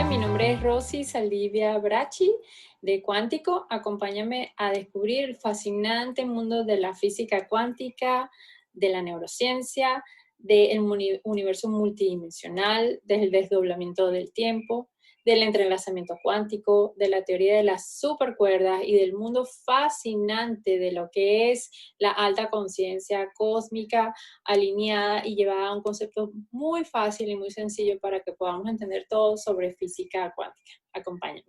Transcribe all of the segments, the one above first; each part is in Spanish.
mi nombre es Rosy Saldivia Bracci de Cuántico. Acompáñame a descubrir el fascinante mundo de la física cuántica, de la neurociencia, del universo multidimensional, del desdoblamiento del tiempo, del entrelazamiento cuántico, de la teoría de las supercuerdas y del mundo fascinante de lo que es la alta conciencia cósmica alineada y llevada a un concepto muy fácil y muy sencillo para que podamos entender todo sobre física cuántica. Acompáñame.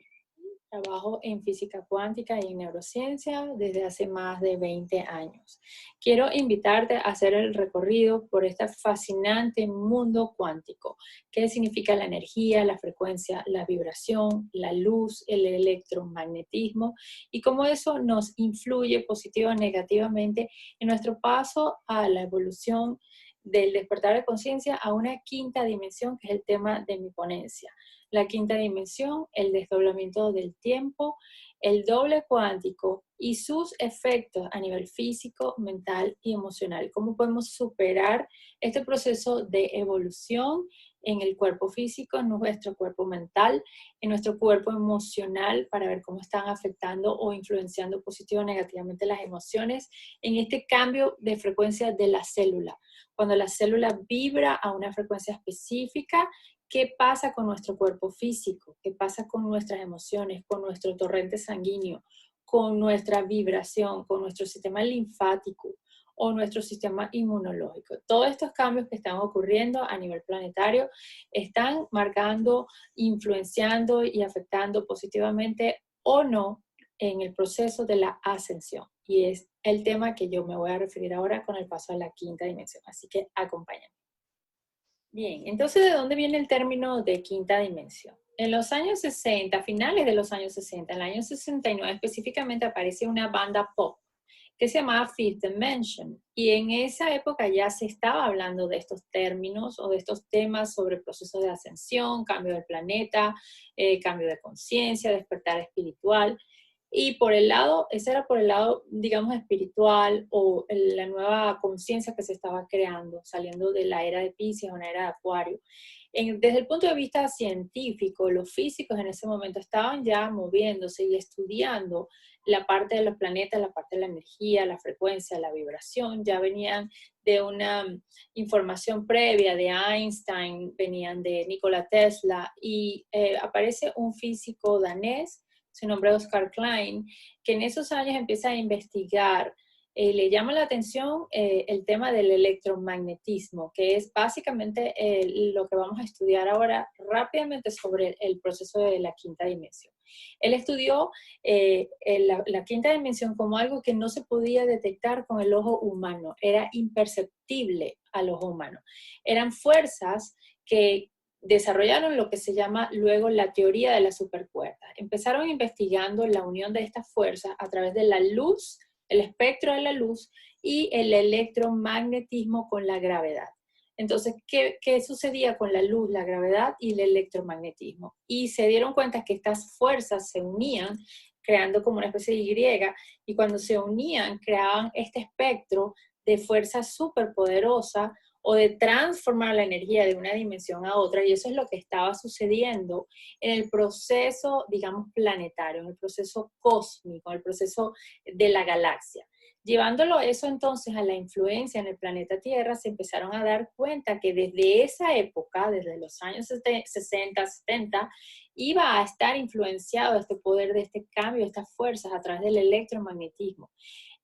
Trabajo en física cuántica y en neurociencia desde hace más de 20 años. Quiero invitarte a hacer el recorrido por este fascinante mundo cuántico. ¿Qué significa la energía, la frecuencia, la vibración, la luz, el electromagnetismo y cómo eso nos influye positiva o negativamente en nuestro paso a la evolución del despertar de conciencia a una quinta dimensión, que es el tema de mi ponencia? La quinta dimensión, el desdoblamiento del tiempo, el doble cuántico y sus efectos a nivel físico, mental y emocional. ¿Cómo podemos superar este proceso de evolución en el cuerpo físico, en nuestro cuerpo mental, en nuestro cuerpo emocional, para ver cómo están afectando o influenciando positivo o negativamente las emociones en este cambio de frecuencia de la célula? Cuando la célula vibra a una frecuencia específica, ¿qué pasa con nuestro cuerpo físico? ¿Qué pasa con nuestras emociones, con nuestro torrente sanguíneo, con nuestra vibración, con nuestro sistema linfático o nuestro sistema inmunológico? Todos estos cambios que están ocurriendo a nivel planetario están marcando, influenciando y afectando positivamente o no en el proceso de la ascensión. Y es el tema que yo me voy a referir ahora con el paso a la quinta dimensión. Así que acompáñame. Bien, entonces, ¿de dónde viene el término de quinta dimensión? En los años 60, finales de los años 60, en el año 69 específicamente, aparece una banda pop que se llamaba Fifth Dimension. Y en esa época ya se estaba hablando de estos términos o de estos temas sobre procesos de ascensión, cambio del planeta, cambio de conciencia, despertar espiritual. Y por el lado, ese era por el lado, digamos, espiritual o la nueva conciencia que se estaba creando, saliendo de la era de Piscis a una era de Acuario. Desde el punto de vista científico, los físicos en ese momento estaban ya moviéndose y estudiando la parte de los planetas, la parte de la energía, la frecuencia, la vibración, ya venían de una información previa de Einstein, venían de Nikola Tesla y aparece un físico danés, su nombre es Oscar Klein, que en esos años empieza a investigar. Le llama la atención el tema del electromagnetismo, que es básicamente lo que vamos a estudiar ahora rápidamente sobre el proceso de la quinta dimensión. Él estudió la quinta dimensión como algo que no se podía detectar con el ojo humano, era imperceptible al ojo humano. Eran fuerzas que desarrollaron lo que se llama luego la teoría de la supercuerda. Empezaron investigando la unión de estas fuerzas a través de la luz, el espectro de la luz y el electromagnetismo con la gravedad. Entonces, ¿qué sucedía con la luz, la gravedad y el electromagnetismo? Y se dieron cuenta que estas fuerzas se unían creando como una especie de Y, y cuando se unían creaban este espectro de fuerza superpoderosa o de transformar la energía de una dimensión a otra, y eso es lo que estaba sucediendo en el proceso, digamos, planetario, en el proceso cósmico, en el proceso de la galaxia. Llevándolo eso entonces a la influencia en el planeta Tierra, se empezaron a dar cuenta que desde esa época, desde los años 60, 70, iba a estar influenciado este poder de este cambio, estas fuerzas a través del electromagnetismo.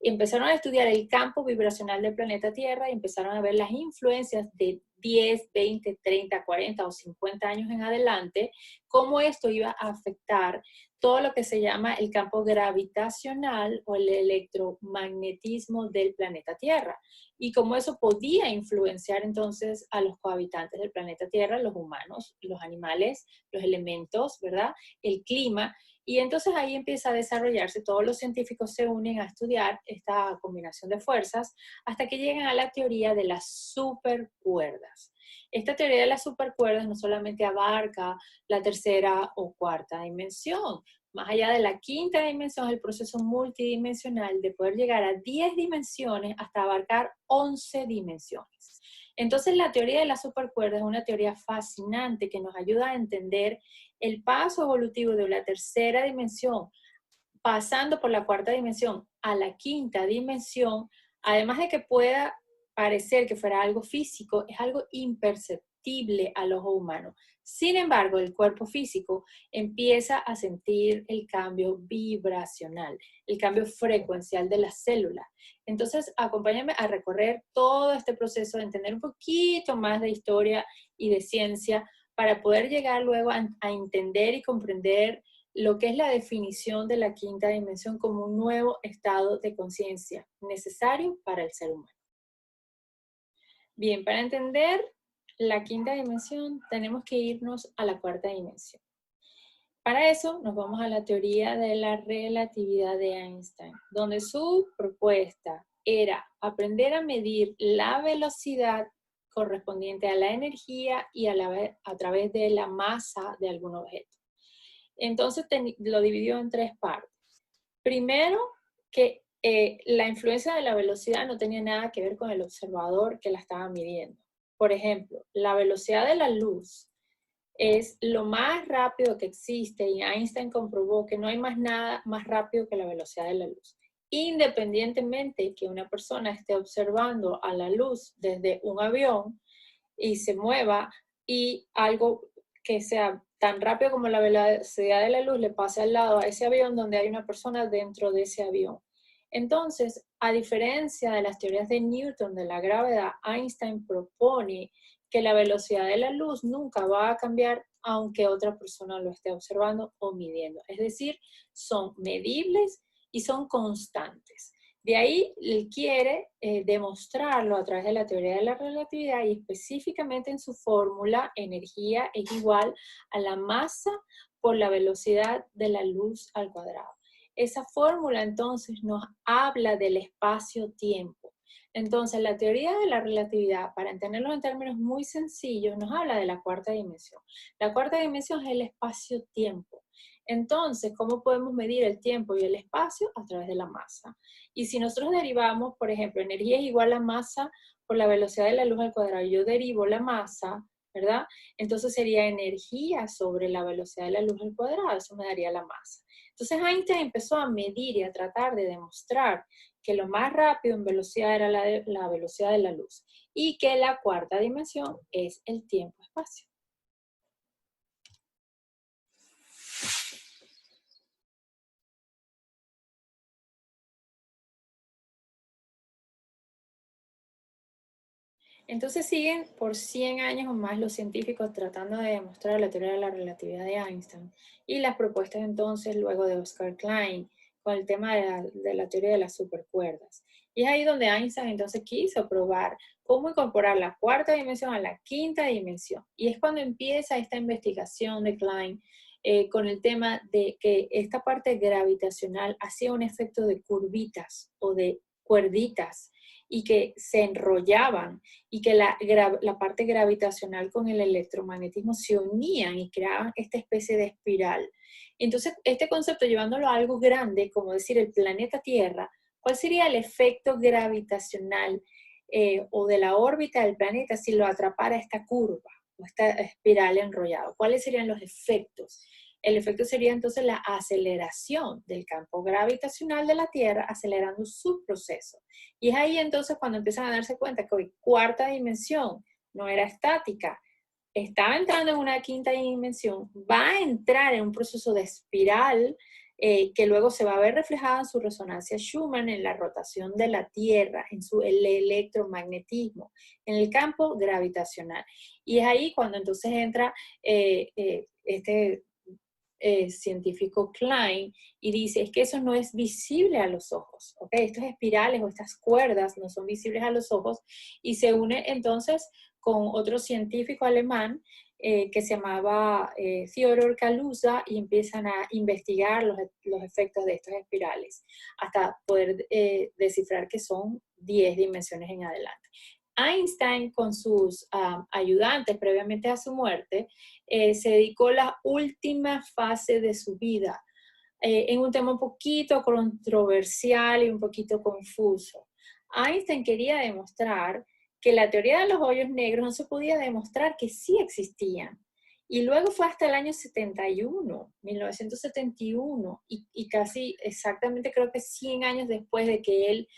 Y empezaron a estudiar el campo vibracional del planeta Tierra y empezaron a ver las influencias de 10, 20, 30, 40 o 50 años en adelante, cómo esto iba a afectar todo lo que se llama el campo gravitacional o el electromagnetismo del planeta Tierra, y cómo eso podía influenciar entonces a los cohabitantes del planeta Tierra, los humanos, los animales, los elementos, ¿verdad? El clima. Y entonces ahí empieza a desarrollarse, todos los científicos se unen a estudiar esta combinación de fuerzas hasta que llegan a la teoría de las supercuerdas. Esta teoría de las supercuerdas no solamente abarca la tercera o cuarta dimensión, más allá de la quinta dimensión, el proceso multidimensional de poder llegar a 10 dimensiones hasta abarcar 11 dimensiones. Entonces la teoría de las supercuerdas es una teoría fascinante que nos ayuda a entender el paso evolutivo de la tercera dimensión, pasando por la cuarta dimensión a la quinta dimensión, además de que pueda parecer que fuera algo físico, es algo imperceptible al ojo humano. Sin embargo, el cuerpo físico empieza a sentir el cambio vibracional, el cambio frecuencial de las células. Entonces, acompáñame a recorrer todo este proceso, de entender un poquito más de historia y de ciencia para poder llegar luego a entender y comprender lo que es la definición de la quinta dimensión como un nuevo estado de conciencia necesario para el ser humano. Bien, para entender la quinta dimensión tenemos que irnos a la cuarta dimensión. Para eso nos vamos a la teoría de la relatividad de Einstein, donde su propuesta era aprender a medir la velocidad correspondiente a la energía y a través de la masa de algún objeto. Entonces lo dividió en tres partes. Primero, que la influencia de la velocidad no tenía nada que ver con el observador que la estaba midiendo. Por ejemplo, la velocidad de la luz es lo más rápido que existe y Einstein comprobó que no hay más nada más rápido que la velocidad de la luz. Independientemente que una persona esté observando a la luz desde un avión y se mueva y algo que sea tan rápido como la velocidad de la luz le pase al lado a ese avión donde hay una persona dentro de ese avión. Entonces, a diferencia de las teorías de Newton de la gravedad, Einstein propone que la velocidad de la luz nunca va a cambiar aunque otra persona lo esté observando o midiendo. Es decir, son medibles y son constantes. De ahí él quiere demostrarlo a través de la teoría de la relatividad y específicamente en su fórmula, energía es igual a la masa por la velocidad de la luz al cuadrado. Esa fórmula entonces nos habla del espacio-tiempo. Entonces la teoría de la relatividad, para entenderlo en términos muy sencillos, nos habla de la cuarta dimensión. La cuarta dimensión es el espacio-tiempo. Entonces, ¿cómo podemos medir el tiempo y el espacio? A través de la masa. Y si nosotros derivamos, por ejemplo, energía es igual a masa por la velocidad de la luz al cuadrado, yo derivo la masa, ¿verdad? Entonces sería energía sobre la velocidad de la luz al cuadrado, eso me daría la masa. Entonces Einstein empezó a medir y a tratar de demostrar que lo más rápido en velocidad era la velocidad de la luz y que la cuarta dimensión es el tiempo-espacio. Entonces siguen por 100 años o más los científicos tratando de demostrar la teoría de la relatividad de Einstein y las propuestas entonces luego de Oscar Klein con el tema de la teoría de las supercuerdas. Y es ahí donde Einstein entonces quiso probar cómo incorporar la cuarta dimensión a la quinta dimensión. Y es cuando empieza esta investigación de Klein con el tema de que esta parte gravitacional hacía un efecto de curvitas o de cuerditas y que se enrollaban y que la parte gravitacional con el electromagnetismo se unían y creaban esta especie de espiral. Entonces, este concepto llevándolo a algo grande, como decir el planeta Tierra, ¿cuál sería el efecto gravitacional o de la órbita del planeta si lo atrapara esta curva o esta espiral enrollada? ¿Cuáles serían los efectos? El efecto sería entonces la aceleración del campo gravitacional de la Tierra, acelerando su proceso. Y es ahí entonces cuando empiezan a darse cuenta que hoy cuarta dimensión no era estática, estaba entrando en una quinta dimensión, va a entrar en un proceso de espiral que luego se va a ver reflejada en su resonancia Schumann, en la rotación de la Tierra, en el electromagnetismo, en el campo gravitacional. Y es ahí cuando entonces entra este científico Klein y dice, es que eso no es visible a los ojos, ¿ok? Estos espirales o estas cuerdas no son visibles a los ojos y se une entonces con otro científico alemán que se llamaba Theodor Kaluza y empiezan a investigar los efectos de estas espirales hasta poder descifrar que son 10 dimensiones en adelante. Einstein con sus ayudantes previamente a su muerte se dedicó la última fase de su vida en un tema un poquito controversial y un poquito confuso. Einstein quería demostrar que la teoría de los hoyos negros no se podía demostrar que sí existían. Y luego fue hasta el año 1971, y casi exactamente creo que 100 años después de que él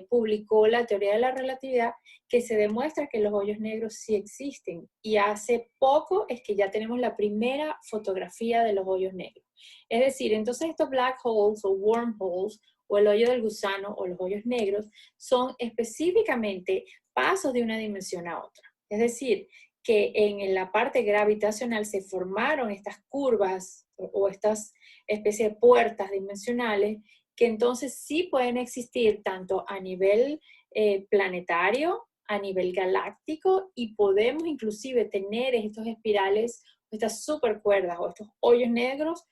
publicó la teoría de la relatividad, que se demuestra que los hoyos negros sí existen. Y hace poco es que ya tenemos la primera fotografía de los hoyos negros. Es decir, entonces estos black holes o wormholes, o el hoyo del gusano o los hoyos negros, son específicamente pasos de una dimensión a otra. Es decir, que en la parte gravitacional se formaron estas curvas o estas especies de puertas dimensionales que entonces sí pueden existir tanto a nivel planetario, a nivel galáctico, y podemos inclusive tener estos espirales, estas supercuerdas o estos hoyos negros,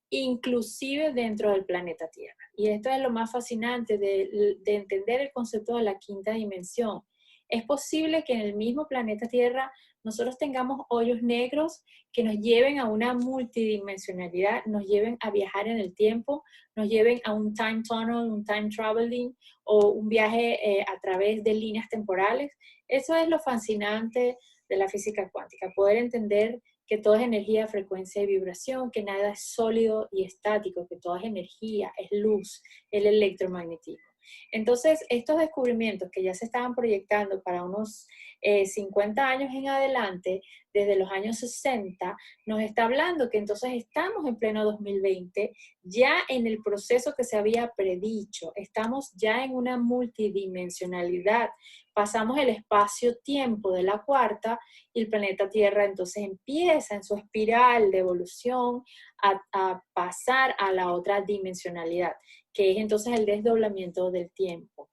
inclusive dentro del planeta Tierra. Y esto es lo más fascinante de entender el concepto de la quinta dimensión. Es posible que en el mismo planeta Tierra nosotros tengamos hoyos negros que nos lleven a una multidimensionalidad, nos lleven a viajar en el tiempo, nos lleven a un time tunnel, un time traveling o un viaje a través de líneas temporales. Eso es lo fascinante de la física cuántica, poder entender que todo es energía, frecuencia y vibración, que nada es sólido y estático, que todo es energía, es luz, el electromagnetismo. Entonces, estos descubrimientos que ya se estaban proyectando para unos 50 años en adelante, desde los años 60, nos está hablando que entonces estamos en pleno 2020, ya en el proceso que se había predicho, estamos ya en una multidimensionalidad, pasamos el espacio-tiempo de la cuarta y el planeta Tierra entonces empieza en su espiral de evolución a pasar a la otra dimensionalidad, que es entonces el desdoblamiento del tiempo.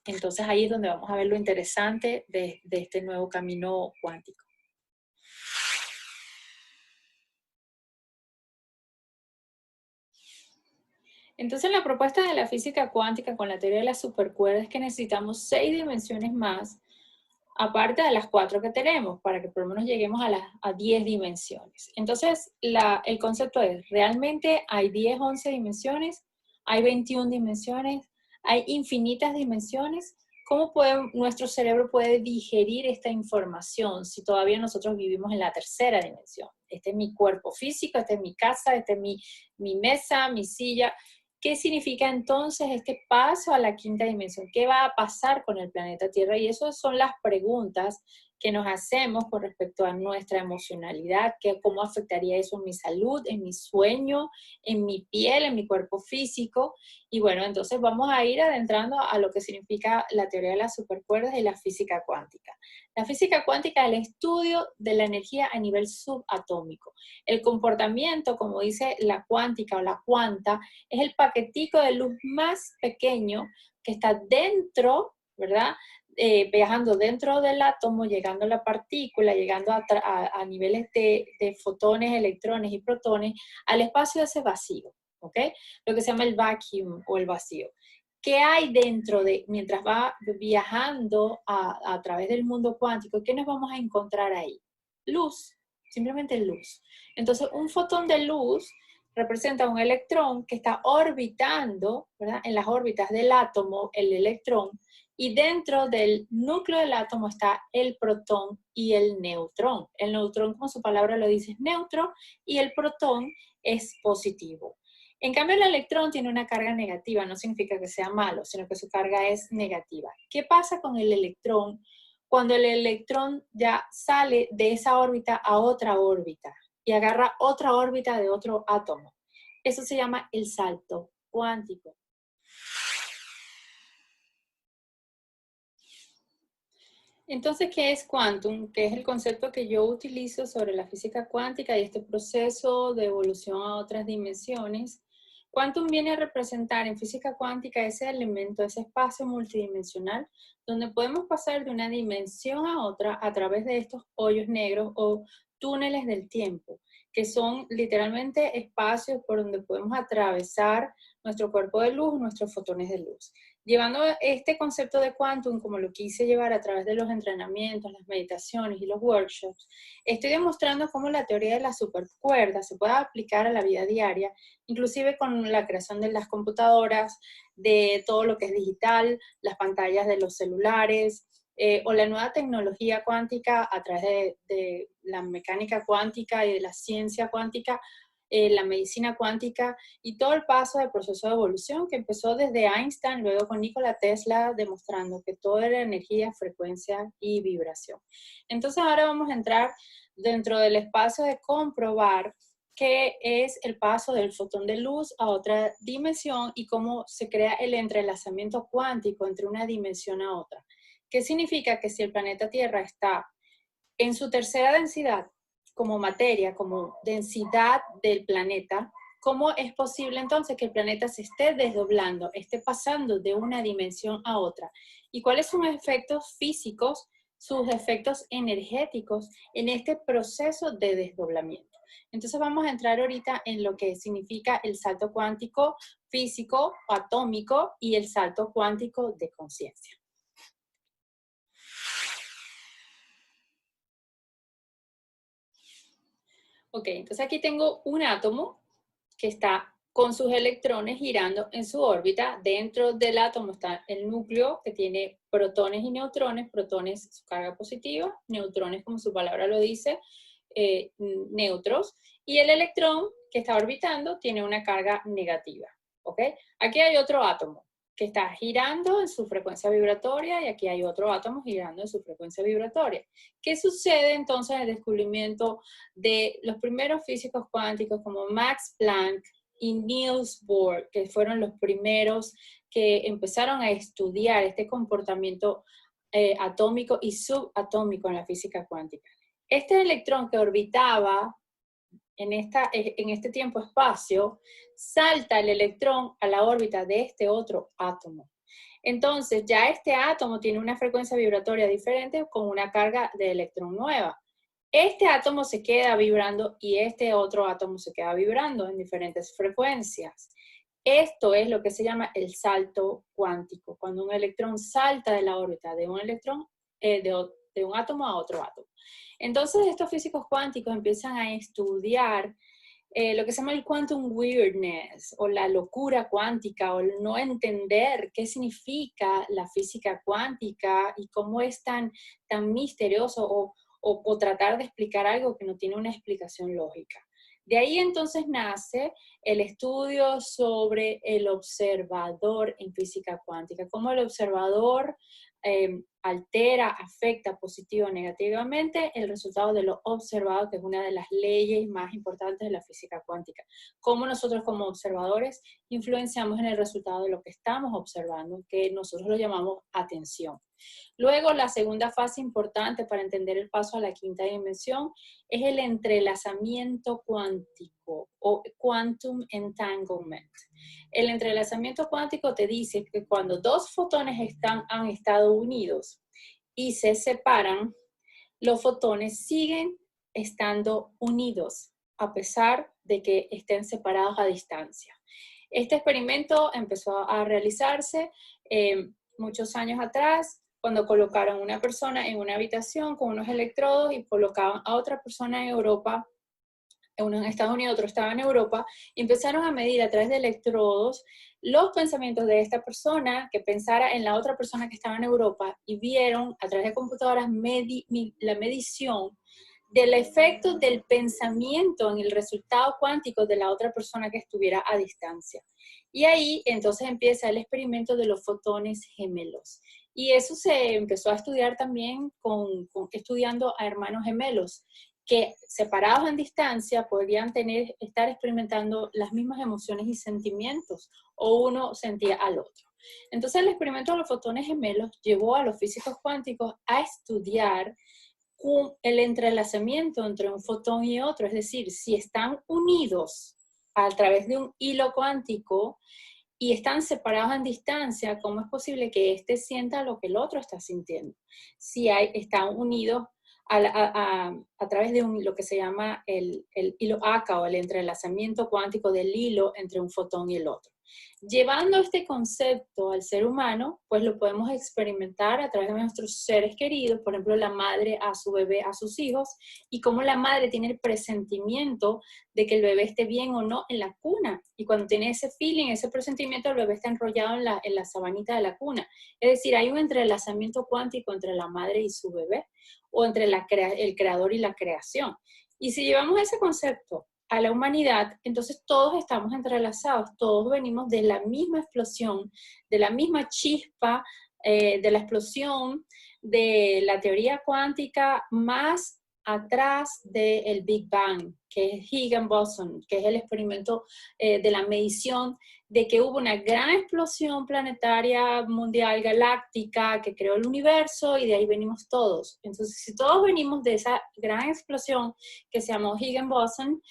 Entonces ahí es donde vamos a ver lo interesante de este nuevo camino cuántico. Entonces la propuesta de la física cuántica con la teoría de las supercuerdas es que necesitamos 6 dimensiones más, aparte de las 4 que tenemos, para que por lo menos lleguemos a 10 dimensiones. Entonces el concepto es, ¿realmente hay 10, 11 dimensiones? ¿Hay 21 dimensiones? ¿Hay infinitas dimensiones? ¿Cómo nuestro cerebro puede digerir esta información si todavía nosotros vivimos en la tercera dimensión? Este es mi cuerpo físico, esta es mi casa, esta es mi mesa, mi silla. ¿Qué significa entonces este paso a la quinta dimensión? ¿Qué va a pasar con el planeta Tierra? Y esas son las preguntas que nos hacemos con respecto a nuestra emocionalidad, cómo afectaría eso en mi salud, en mi sueño, en mi piel, en mi cuerpo físico. Y bueno, entonces vamos a ir adentrando a lo que significa la teoría de las supercuerdas y la física cuántica. La física cuántica es el estudio de la energía a nivel subatómico. El comportamiento, como dice la cuántica o la cuanta, es el paquetico de luz más pequeño que está dentro, ¿verdad? Viajando dentro del átomo, llegando a la partícula, llegando a niveles de fotones, electrones y protones, al espacio de ese vacío, ¿ok? Lo que se llama el vacuum o el vacío. ¿Qué hay dentro mientras va viajando a través del mundo cuántico? ¿Qué nos vamos a encontrar ahí? Luz, simplemente luz. Entonces, un fotón de luz representa un electrón que está orbitando, ¿verdad? En las órbitas del átomo, el electrón, y dentro del núcleo del átomo está el protón y el neutrón. El neutrón, como su palabra lo dice, es neutro, y el protón es positivo. En cambio, el electrón tiene una carga negativa, no significa que sea malo, sino que su carga es negativa. ¿Qué pasa con el electrón cuando el electrón ya sale de esa órbita a otra órbita y agarra otra órbita de otro átomo? Eso se llama el salto cuántico. Entonces, ¿qué es quantum? ¿Qué es el concepto que yo utilizo sobre la física cuántica y este proceso de evolución a otras dimensiones? Quantum viene a representar en física cuántica ese elemento, ese espacio multidimensional, donde podemos pasar de una dimensión a otra a través de estos hoyos negros o túneles del tiempo, que son literalmente espacios por donde podemos atravesar nuestro cuerpo de luz, nuestros fotones de luz. Llevando este concepto de quantum, como lo quise llevar a través de los entrenamientos, las meditaciones y los workshops, estoy demostrando cómo la teoría de las supercuerdas se puede aplicar a la vida diaria, inclusive con la creación de las computadoras, de todo lo que es digital, las pantallas de los celulares, o la nueva tecnología cuántica a través de la mecánica cuántica y de la ciencia cuántica, la medicina cuántica y todo el paso del proceso de evolución que empezó desde Einstein, luego con Nikola Tesla, demostrando que todo era energía, frecuencia y vibración. Entonces ahora vamos a entrar dentro del espacio de comprobar qué es el paso del fotón de luz a otra dimensión y cómo se crea el entrelazamiento cuántico entre una dimensión a otra. ¿Qué significa? Que si el planeta Tierra está en su tercera densidad, como materia, como densidad del planeta, ¿cómo es posible entonces que el planeta se esté desdoblando, esté pasando de una dimensión a otra? ¿Y cuáles son los efectos físicos, sus efectos energéticos en este proceso de desdoblamiento? Entonces vamos a entrar ahorita en lo que significa el salto cuántico físico, atómico y el salto cuántico de conciencia. Ok, entonces aquí tengo un átomo que está con sus electrones girando en su órbita. Dentro del átomo está el núcleo que tiene protones y protones su carga positiva, neutrones como su palabra lo dice, neutros, y el electrón que está orbitando tiene una carga negativa. ¿Ok? Aquí hay otro átomo que está girando en su frecuencia vibratoria y aquí hay otro átomo girando en su frecuencia vibratoria. ¿Qué sucede entonces en el descubrimiento de los primeros físicos cuánticos como Max Planck y Niels Bohr, que fueron los primeros que empezaron a estudiar este comportamiento atómico y subatómico en la física cuántica? Este electrón que orbitaba en este tiempo-espacio, salta el electrón a la órbita de este otro átomo. Entonces, ya este átomo tiene una frecuencia vibratoria diferente con una carga de electrón nueva. Este átomo se queda vibrando y este otro átomo se queda vibrando en diferentes frecuencias. Esto es lo que se llama el salto cuántico, cuando un electrón salta de la órbita de un electrón, de un átomo a otro átomo. Entonces, estos físicos cuánticos empiezan a estudiar lo que se llama el quantum weirdness, o la locura cuántica, o el no entender qué significa la física cuántica y cómo es tan misterioso, o tratar de explicar algo que no tiene una explicación lógica. De ahí entonces nace el estudio sobre el observador en física cuántica, cómo el observador altera, afecta positiva o negativamente el resultado de lo observado, que es una de las leyes más importantes de la física cuántica. Cómo nosotros como observadores influenciamos en el resultado de lo que estamos observando, que nosotros lo llamamos atención. Luego, la segunda fase importante para entender el paso a la quinta dimensión es el entrelazamiento cuántico o quantum entanglement. El entrelazamiento cuántico te dice que cuando dos fotones han estado unidos y se separan, los fotones siguen estando unidos a pesar de que estén separados a distancia. Este experimento empezó a realizarse muchos años atrás, cuando colocaron una persona en una habitación con unos electrodos y colocaban a otra persona en Europa, uno en Estados Unidos, otro estaba en Europa, y empezaron a medir a través de electrodos los pensamientos de esta persona que pensara en la otra persona que estaba en Europa y vieron a través de computadoras la medición del efecto del pensamiento en el resultado cuántico de la otra persona que estuviera a distancia. Y ahí entonces empieza el experimento de los fotones gemelos. Y eso se empezó a estudiar también estudiando a hermanos gemelos, que separados en distancia podrían estar experimentando las mismas emociones y sentimientos, o uno sentía al otro. Entonces el experimento de los fotones gemelos llevó a los físicos cuánticos a estudiar el entrelazamiento entre un fotón y otro, es decir, si están unidos a través de un hilo cuántico y están separados en distancia, ¿cómo es posible que éste sienta lo que el otro está sintiendo? Si están unidos a través de lo que se llama el hilo ACA, o el entrelazamiento cuántico del hilo entre un fotón y el otro. Llevando este concepto al ser humano, pues lo podemos experimentar a través de nuestros seres queridos, por ejemplo, la madre a su bebé, a sus hijos, y cómo la madre tiene el presentimiento de que el bebé esté bien o no en la cuna. Y cuando tiene ese feeling, ese presentimiento, el bebé está enrollado en la sabanita de la cuna. Es decir, hay un entrelazamiento cuántico entre la madre y su bebé, o entre el creador y la creación. Y si llevamos ese concepto a la humanidad, entonces todos estamos entrelazados, todos venimos de la misma explosión, de la misma chispa, de la explosión de la teoría cuántica más atrás del Big Bang, que es Higgs-Boson, que es el experimento de la medición de que hubo una gran explosión planetaria mundial galáctica que creó el universo y de ahí venimos todos. Entonces, si todos venimos de esa gran explosión que se llamó Higgs-Boson,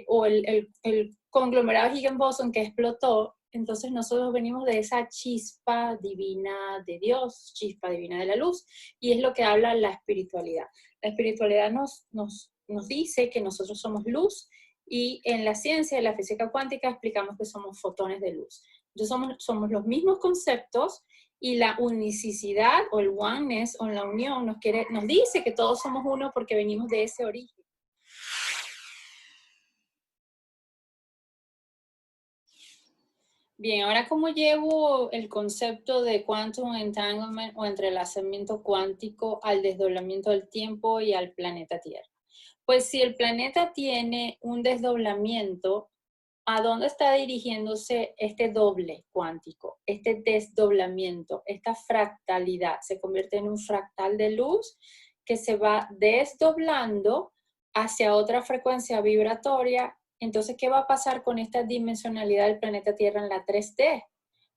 o el conglomerado Higgs-Boson que explotó, entonces nosotros venimos de esa chispa divina de Dios, chispa divina de la luz, y es lo que habla la espiritualidad. La espiritualidad nos dice que nosotros somos luz, y en la ciencia de la física cuántica explicamos que somos fotones de luz. Entonces somos los mismos conceptos, y la unicidad o el oneness o la unión nos dice que todos somos uno porque venimos de ese origen. Bien, ahora cómo llevo el concepto de quantum entanglement o entrelazamiento cuántico al desdoblamiento del tiempo y al planeta Tierra. Pues si el planeta tiene un desdoblamiento, ¿a dónde está dirigiéndose este doble cuántico, este desdoblamiento, esta fractalidad? Se convierte en un fractal de luz que se va desdoblando hacia otra frecuencia vibratoria. Entonces, ¿qué va a pasar con esta dimensionalidad del planeta Tierra en la 3D?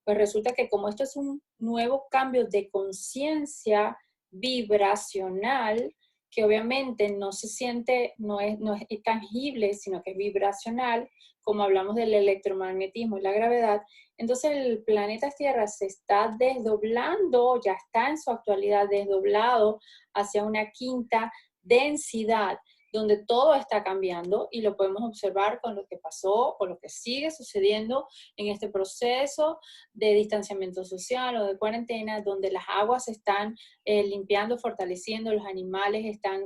Pues resulta que como esto es un nuevo cambio de conciencia vibracional, que obviamente no se siente, no es tangible, sino que es vibracional, como hablamos del electromagnetismo y la gravedad, entonces el planeta Tierra se está desdoblando, ya está en su actualidad desdoblado hacia una quinta densidad, donde todo está cambiando y lo podemos observar con lo que pasó o lo que sigue sucediendo en este proceso de distanciamiento social o de cuarentena, donde las aguas se están limpiando, fortaleciendo, los animales están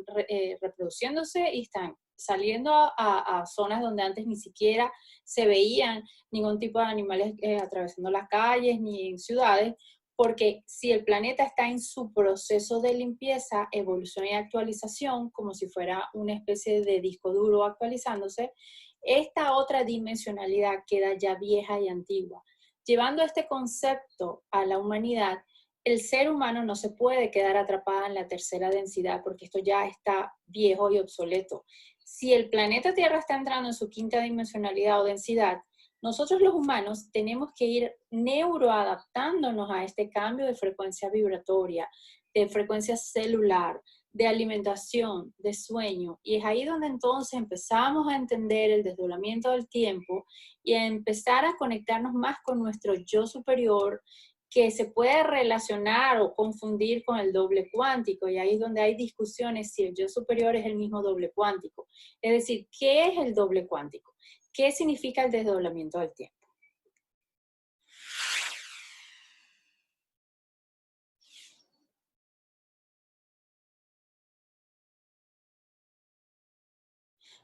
reproduciéndose y están saliendo a zonas donde antes ni siquiera se veían ningún tipo de animales atravesando las calles ni en ciudades, porque si el planeta está en su proceso de limpieza, evolución y actualización, como si fuera una especie de disco duro actualizándose, esta otra dimensionalidad queda ya vieja y antigua. Llevando este concepto a la humanidad, el ser humano no se puede quedar atrapada en la tercera densidad porque esto ya está viejo y obsoleto. Si el planeta Tierra está entrando en su quinta dimensionalidad o densidad, nosotros los humanos tenemos que ir neuroadaptándonos a este cambio de frecuencia vibratoria, de frecuencia celular, de alimentación, de sueño. Y es ahí donde entonces empezamos a entender el desdoblamiento del tiempo y a empezar a conectarnos más con nuestro yo superior, que se puede relacionar o confundir con el doble cuántico, y ahí es donde hay discusiones si el yo superior es el mismo doble cuántico. Es decir, ¿qué es el doble cuántico? ¿Qué significa el desdoblamiento del tiempo?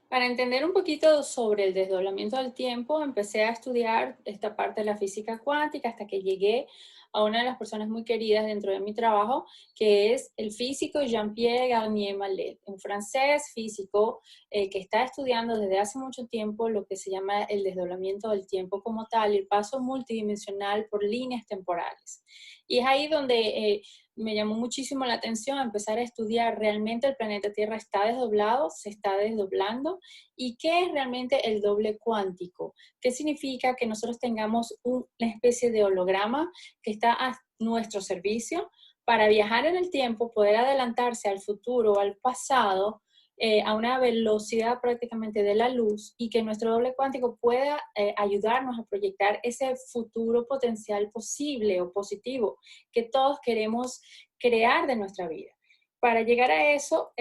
Para entender un poquito sobre el desdoblamiento del tiempo, empecé a estudiar esta parte de la física cuántica hasta que llegué a una de las personas muy queridas dentro de mi trabajo, que es el físico Jean-Pierre Garnier Mallet, un francés físico que está estudiando desde hace mucho tiempo lo que se llama el desdoblamiento del tiempo como tal, y el paso multidimensional por líneas temporales. Y es ahí donde me llamó muchísimo la atención empezar a estudiar realmente el planeta Tierra está desdoblado, se está desdoblando, y qué es realmente el doble cuántico. ¿Qué significa que nosotros tengamos una especie de holograma que está a nuestro servicio para viajar en el tiempo, poder adelantarse al futuro o al pasado a una velocidad prácticamente de la luz, y que nuestro doble cuántico pueda ayudarnos a proyectar ese futuro potencial posible o positivo que todos queremos crear de nuestra vida? Para llegar a eso,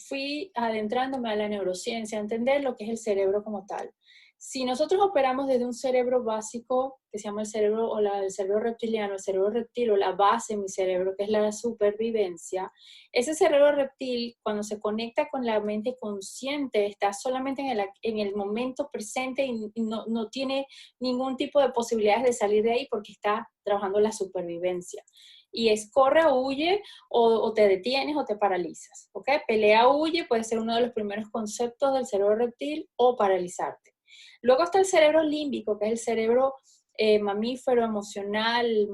fui adentrándome a la neurociencia, a entender lo que es el cerebro como tal. Si nosotros operamos desde un cerebro básico, que se llama el cerebro, el cerebro reptiliano, el cerebro reptil o la base de mi cerebro, que es la supervivencia, ese cerebro reptil, cuando se conecta con la mente consciente, está solamente en el momento presente y no tiene ningún tipo de posibilidades de salir de ahí porque está trabajando la supervivencia. Y es corre o huye, o te detienes o te paralizas, ¿ok? Pelea o huye puede ser uno de los primeros conceptos del cerebro reptil, o paralizarte. Luego está el cerebro límbico, que es el cerebro mamífero, emocional,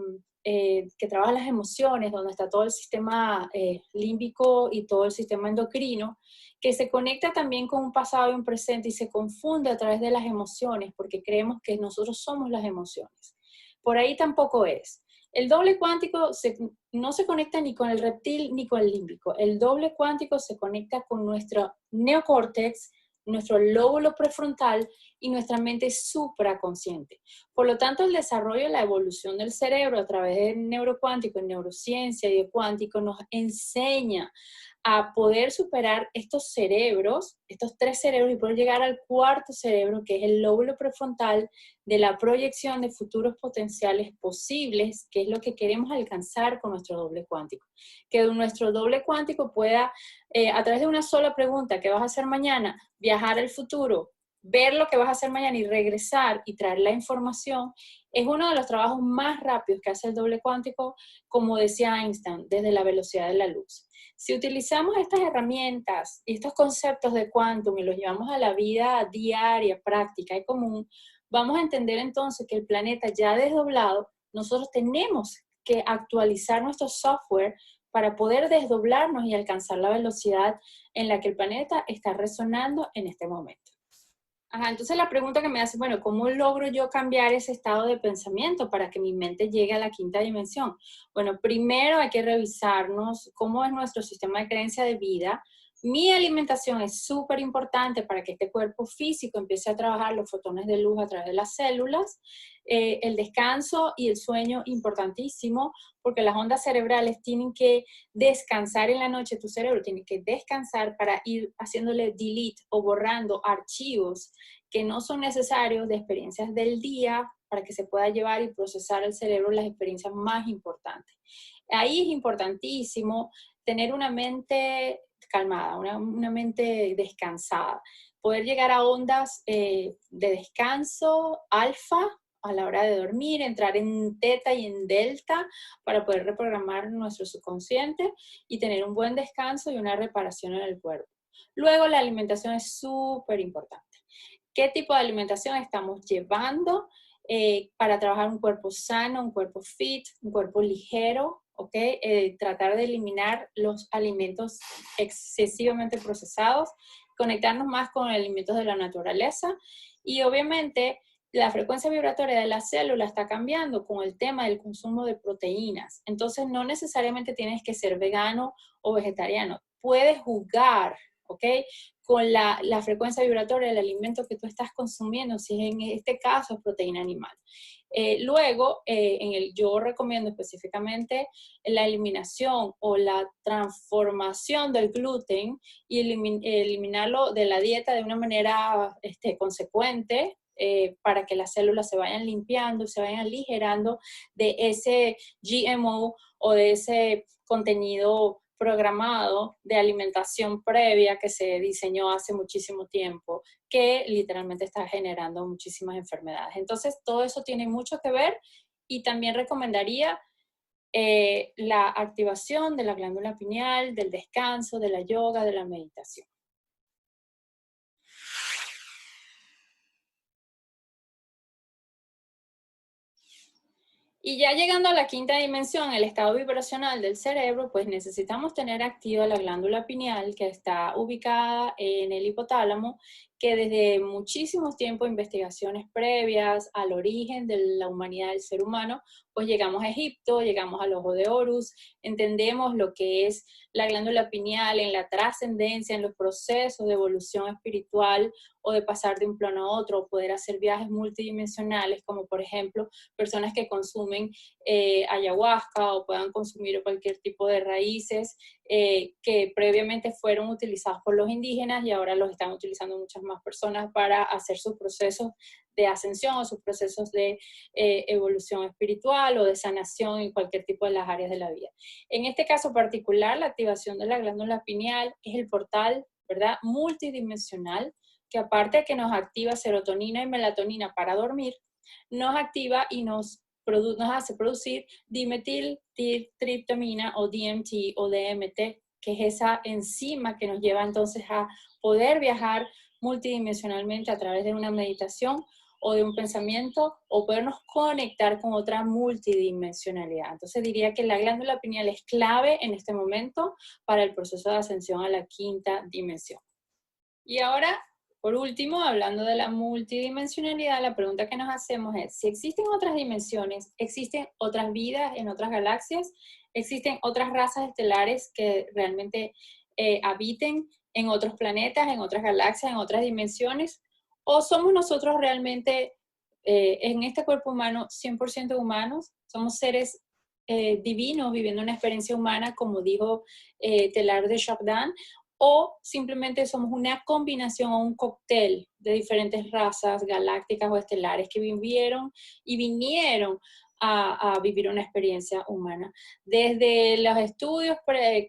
que trabaja las emociones, donde está todo el sistema límbico y todo el sistema endocrino, que se conecta también con un pasado y un presente y se confunde a través de las emociones, porque creemos que nosotros somos las emociones. Por ahí tampoco es. El doble cuántico no se conecta ni con el reptil ni con el límbico. El doble cuántico se conecta con nuestro neocórtex, nuestro lóbulo prefrontal y nuestra mente supraconsciente. Por lo tanto, el desarrollo y la evolución del cerebro a través del neurocuántico, neurociencia y de cuántico nos enseña a poder superar estos cerebros, estos tres cerebros, y poder llegar al cuarto cerebro, que es el lóbulo prefrontal, de la proyección de futuros potenciales posibles, que es lo que queremos alcanzar con nuestro doble cuántico. Que nuestro doble cuántico pueda, a través de una sola pregunta, ¿qué vas a hacer mañana?, viajar al futuro, ver lo que vas a hacer mañana y regresar y traer la información, es uno de los trabajos más rápidos que hace el doble cuántico, como decía Einstein, desde la velocidad de la luz. Si utilizamos estas herramientas y estos conceptos de quantum y los llevamos a la vida diaria, práctica y común, vamos a entender entonces que el planeta ya desdoblado, nosotros tenemos que actualizar nuestro software para poder desdoblarnos y alcanzar la velocidad en la que el planeta está resonando en este momento. Ajá, entonces la pregunta que me hace, bueno, ¿cómo logro yo cambiar ese estado de pensamiento para que mi mente llegue a la quinta dimensión? Bueno, primero hay que revisarnos cómo es nuestro sistema de creencia de vida. Mi alimentación es súper importante para que este cuerpo físico empiece a trabajar los fotones de luz a través de las células. El descanso y el sueño, importantísimo, porque las ondas cerebrales tienen que descansar en la noche, tu cerebro tiene que descansar para ir haciéndole delete o borrando archivos que no son necesarios de experiencias del día para que se pueda llevar y procesar el cerebro las experiencias más importantes. Ahí es importantísimo tener una mente calmada, una mente descansada, poder llegar a ondas de descanso alfa a la hora de dormir, entrar en teta y en delta para poder reprogramar nuestro subconsciente y tener un buen descanso y una reparación en el cuerpo. Luego, la alimentación es súper importante. ¿Qué tipo de alimentación estamos llevando para trabajar un cuerpo sano, un cuerpo fit, un cuerpo ligero? ¿Ok? Tratar de eliminar los alimentos excesivamente procesados, conectarnos más con alimentos de la naturaleza y obviamente la frecuencia vibratoria de la célula está cambiando con el tema del consumo de proteínas. Entonces, no necesariamente tienes que ser vegano o vegetariano. Puedes jugar, ¿ok?, con la frecuencia vibratoria del alimento que tú estás consumiendo, si en este caso es proteína animal. Luego, yo recomiendo específicamente la eliminación o la transformación del gluten y eliminarlo de la dieta de una manera consecuente, para que las células se vayan limpiando, se vayan aligerando de ese GMO o de ese contenido programado de alimentación previa que se diseñó hace muchísimo tiempo, que literalmente está generando muchísimas enfermedades. Entonces, todo eso tiene mucho que ver y también recomendaría la activación de la glándula pineal, del descanso, de la yoga, de la meditación. Y ya llegando a la quinta dimensión, el estado vibracional del cerebro, pues necesitamos tener activa la glándula pineal, que está ubicada en el hipotálamo, que desde muchísimos tiempos, investigaciones previas al origen de la humanidad del ser humano, pues llegamos a Egipto, llegamos al Ojo de Horus, entendemos lo que es la glándula pineal en la trascendencia, en los procesos de evolución espiritual o de pasar de un plano a otro, poder hacer viajes multidimensionales, como por ejemplo personas que consumen ayahuasca o puedan consumir cualquier tipo de raíces que previamente fueron utilizados por los indígenas y ahora los están utilizando muchas más personas para hacer sus procesos de ascensión o sus procesos de evolución espiritual o de sanación en cualquier tipo de las áreas de la vida. En este caso particular, la activación de la glándula pineal es el portal, ¿verdad?, multidimensional, que aparte de que nos activa serotonina y melatonina para dormir, nos activa y nos hace producir dimetiltriptamina o DMT o DMT, que es esa enzima que nos lleva entonces a poder viajar multidimensionalmente a través de una meditación o de un pensamiento, o podernos conectar con otra multidimensionalidad. Entonces diría que la glándula pineal es clave en este momento para el proceso de ascensión a la quinta dimensión. Y ahora, por último, hablando de la multidimensionalidad, la pregunta que nos hacemos es, si existen otras dimensiones, existen otras vidas en otras galaxias, existen otras razas estelares que realmente habiten en otros planetas, en otras galaxias, en otras dimensiones, o somos nosotros realmente en este cuerpo humano 100% humanos, somos seres divinos viviendo una experiencia humana, como dijo Teilhard de Chardin, o simplemente somos una combinación o un cóctel de diferentes razas galácticas o estelares que vivieron y vinieron a vivir una experiencia humana. Desde los estudios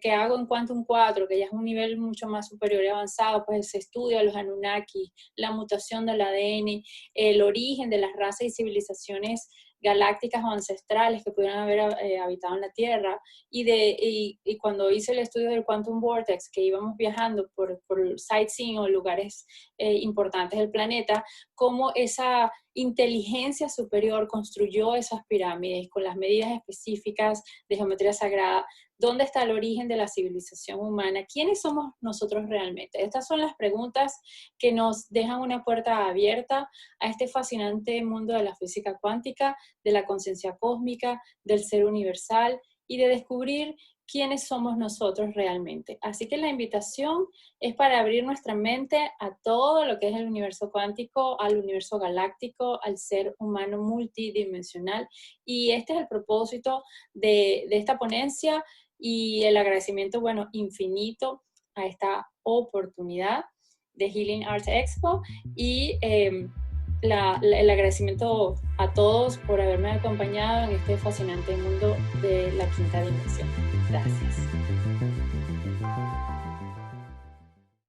que hago en Quantum 4, que ya es un nivel mucho más superior y avanzado, pues se estudia los Anunnaki, la mutación del ADN, el origen de las razas y civilizaciones galácticas o ancestrales que pudieran haber habitado en la Tierra, y cuando hice el estudio del Quantum Vortex, que íbamos viajando por sightseeing o lugares importantes del planeta, cómo esa inteligencia superior construyó esas pirámides con las medidas específicas de geometría sagrada. ¿Dónde está el origen de la civilización humana? ¿Quiénes somos nosotros realmente? Estas son las preguntas que nos dejan una puerta abierta a este fascinante mundo de la física cuántica, de la conciencia cósmica, del ser universal y de descubrir quiénes somos nosotros realmente. Así que la invitación es para abrir nuestra mente a todo lo que es el universo cuántico, al universo galáctico, al ser humano multidimensional. Y este es el propósito de esta ponencia y el agradecimiento, bueno, infinito a esta oportunidad de Healing Arts Expo y el agradecimiento a todos por haberme acompañado en este fascinante mundo de la quinta dimensión. Gracias.